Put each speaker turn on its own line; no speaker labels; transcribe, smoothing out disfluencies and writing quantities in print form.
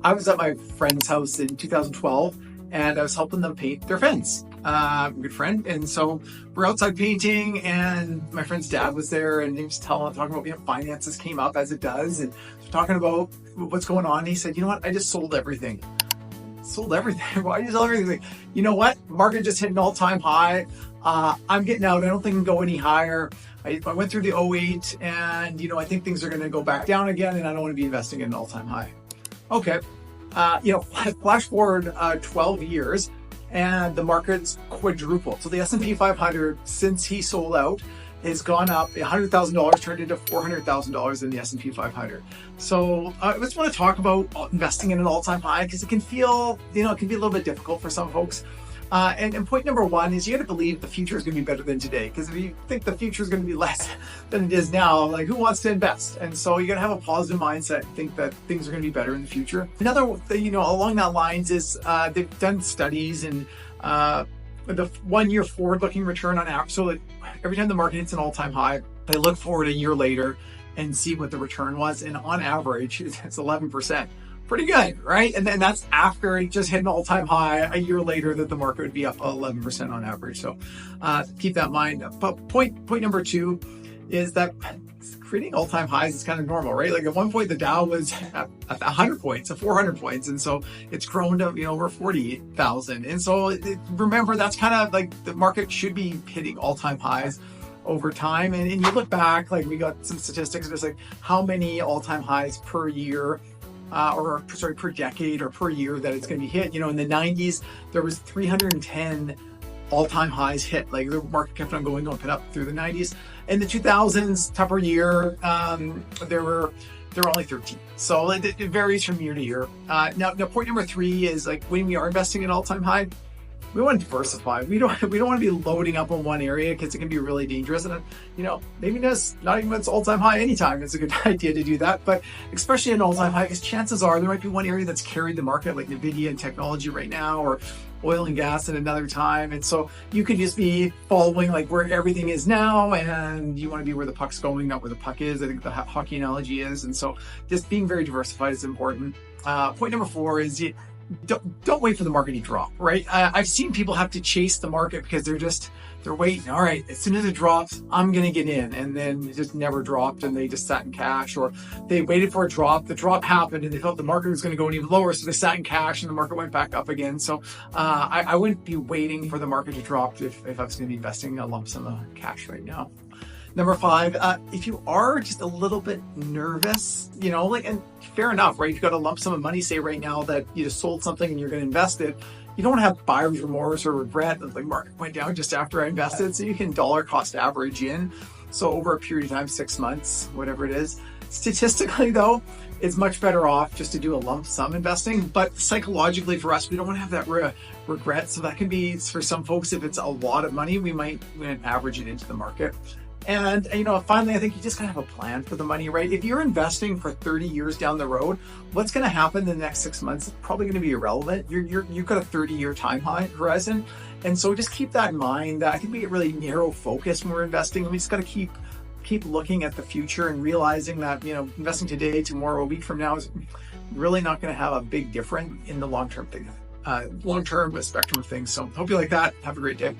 I was at my friend's house in 2012 and I was helping them paint their fence. Good friend. And so we're outside painting and my friend's dad was there and he was talking about, finances came up as it does. And talking about what's going on. And he said, you know what? I just sold everything. Sold everything. Why did you sell everything? You know what? Market just hit an all-time high. I'm getting out. I don't think it can go any higher. I went through the 08 and, I think things are going to go back down again and I don't want to be investing in an all-time high. Okay. Flash forward 12 years and the market's quadrupled. So the S&P 500, since he sold out, has gone up $100,000 turned into $400,000 in the S&P 500. So I just want to talk about investing in an all-time high because it can feel, it can be a little bit difficult for some folks. And point number one is you got to believe the future is going to be better than today. Because if you think the future is going to be less than it is now, like who wants to invest? And so you got to have a positive mindset and think that things are going to be better in the future. Another thing, along that lines is they've done studies and the 1 year forward-looking return on average. So that every time the market hits an all-time high, they look forward a year later and see what the return was. And on average, it's 11%. Pretty good, right? And then that's after it just hit an all-time high a year later that the market would be up 11% on average. So keep that in mind. But point number two is that creating all-time highs is kind of normal, right? Like at one point the Dow was at 100 points, at 400 points. And so it's grown to, over 48,000. And so remember, that's kind of like the market should be hitting all-time highs over time. And you look back, like we got some statistics, just like how many all-time highs per year per decade or per year that it's going to be hit. In the 90s, there was 310 all-time highs hit. Like the market kept on going up through the 90s. In the 2000s, tougher year, there were only 13. So it varies from year to year. Now point number three is like when we are investing in all-time high, we want to diversify. We don't want to be loading up on one area because it can be really dangerous. And maybe just not even when it's all-time high anytime. It's a good idea to do that. But especially an all-time high, because chances are there might be one area that's carried the market, like Nvidia and technology right now, or oil and gas at another time. And so you could just be following like where everything is now, and you want to be where the puck's going, not where the puck is. I think the hockey analogy is. And so just being very diversified is important. Point number four is don't wait for the market to drop, right? I've seen people have to chase the market because they're waiting. All right, as soon as it drops, I'm going to get in. And then it just never dropped and they just sat in cash, or they waited for a drop. The drop happened and they felt the market was going to go even lower. So they sat in cash and the market went back up again. So I wouldn't be waiting for the market to drop if I was going to be investing a lump sum of cash right now. Number five, if you are just a little bit nervous, and fair enough, right? You've got a lump sum of money, say right now that you just sold something and you're going to invest it. You don't want to have buyer's remorse or regret that the market went down just after I invested. So you can dollar cost average in. So over a period of time, 6 months, whatever it is. Statistically though, it's much better off just to do a lump sum investing. But psychologically for us, we don't want to have that regret. So that can be, for some folks, if it's a lot of money, we might average it into the market. And, finally, I think you just gotta have a plan for the money, right? If you're investing for 30 years down the road, what's gonna happen in the next 6 months is probably gonna be irrelevant. You've got a 30-year time horizon. And so just keep that in mind. I think we get really narrow focused when we're investing. And we just gotta keep looking at the future and realizing that, investing today, tomorrow, a week from now is really not gonna have a big difference in the long-term spectrum of things. So hope you like that. Have a great day.